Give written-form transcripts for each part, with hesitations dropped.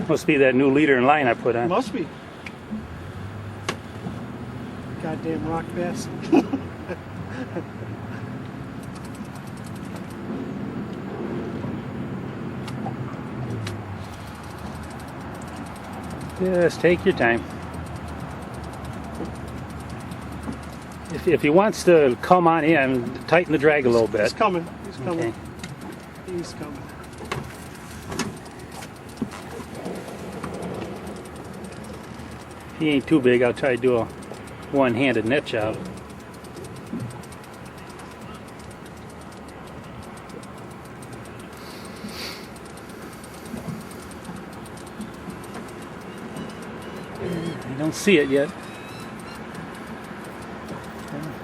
Must be that new leader in line I put on. Must be. Goddamn rock bass. Just take your time. If he wants to come on in, tighten the drag a little bit. He's coming. He's coming. Okay. He's coming. If he ain't too big, I'll try to do a one-handed net job. I don't see it yet.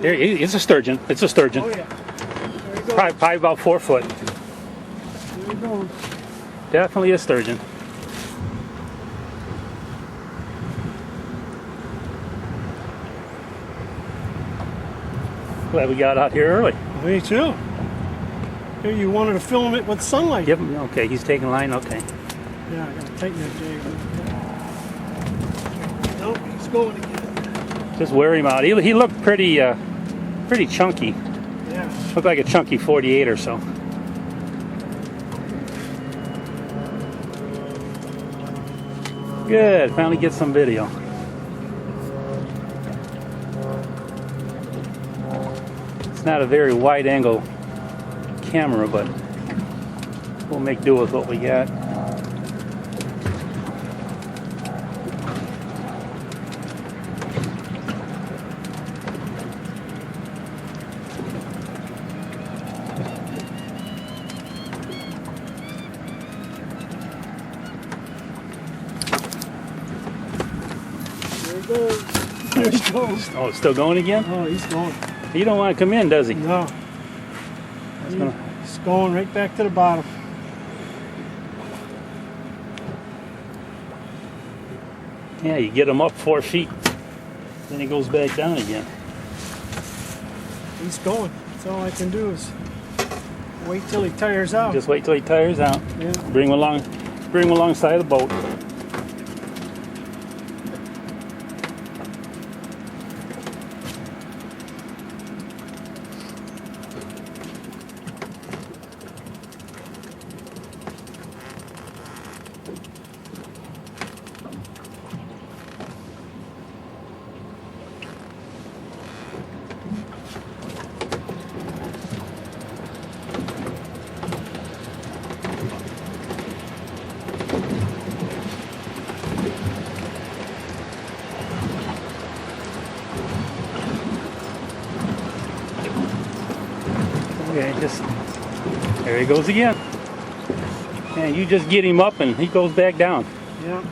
There, it's a sturgeon. It's a sturgeon. Oh yeah. There you go. Probably about 4 foot. There you go. Definitely a sturgeon. Glad we got out here early. Me too. Here, you wanted to film it with sunlight. Yep. Okay, he's taking line. Okay. Yeah, I gotta tighten that jig. Nope, he's going again. Just wear him out. He looked pretty chunky. Yeah. Looked like a chunky 48 or so. Good. Finally get some video. It's not a very wide angle camera, but we'll make do with what we got. There he goes. Oh, it's still going again? Oh, he's going. He don't want to come in, does he? No. He's going right back to the bottom. Yeah, you get him up 4 feet, then he goes back down again. He's going. That's all I can do is wait till he tires out. Just wait till he tires out. Yeah. Bring him alongside the boat. Okay, there he goes again. And you just get him up and he goes back down. Yeah.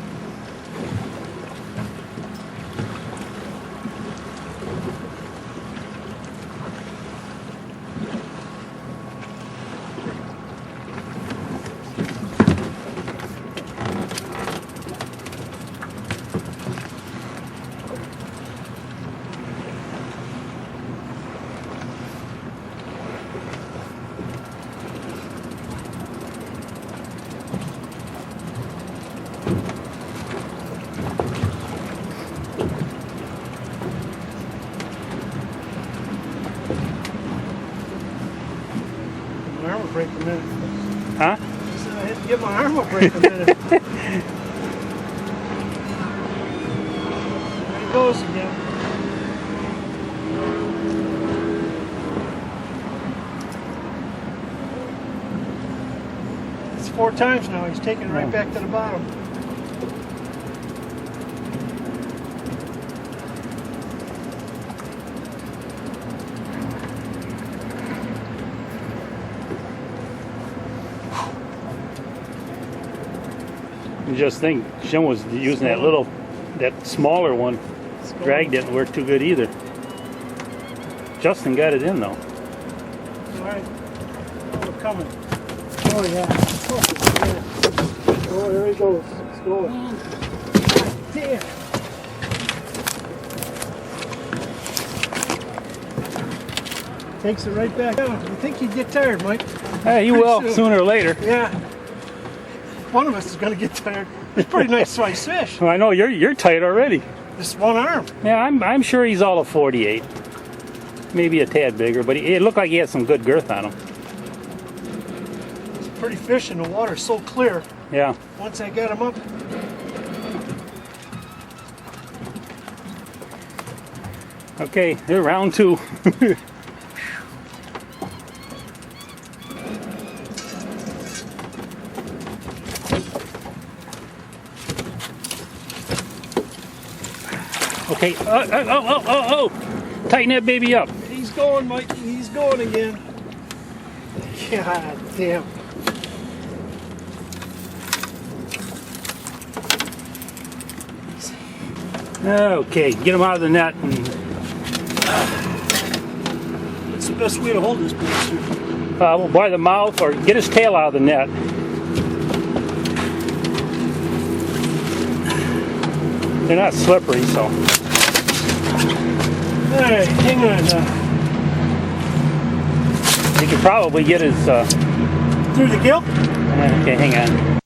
My arm will break a minute. Huh? I said I had to give my arm a break a minute. There he goes again. It's 4 times now. He's taking it right back to the bottom. You just think Jim was using that smaller one. Drag didn't work too good either. Justin got it in though. All right. Oh, we're coming. Oh, yeah. Oh, there he goes. It's going. God damn. Takes it right back down. I think he'd get tired, Mike. Hey, he will sooner or later. Yeah. One of us is going to get tired. It's pretty nice sized fish. Well, I know you're tight already. Just one arm. Yeah, I'm sure he's all of 48. Maybe a tad bigger, but it looked like he had some good girth on him. It's a pretty fish, and the water's so clear. Yeah. Once I get him up. Okay, they're round 2. Okay. Oh. Tighten that baby up. He's going, Mikey. He's going again. God damn. Okay, get him out of the net. What's the best way to hold this bastard? We'll by the mouth or get his tail out of the net. They're not slippery, so. Alright, hang on. You could probably get his. Through the gill? Okay, hang on.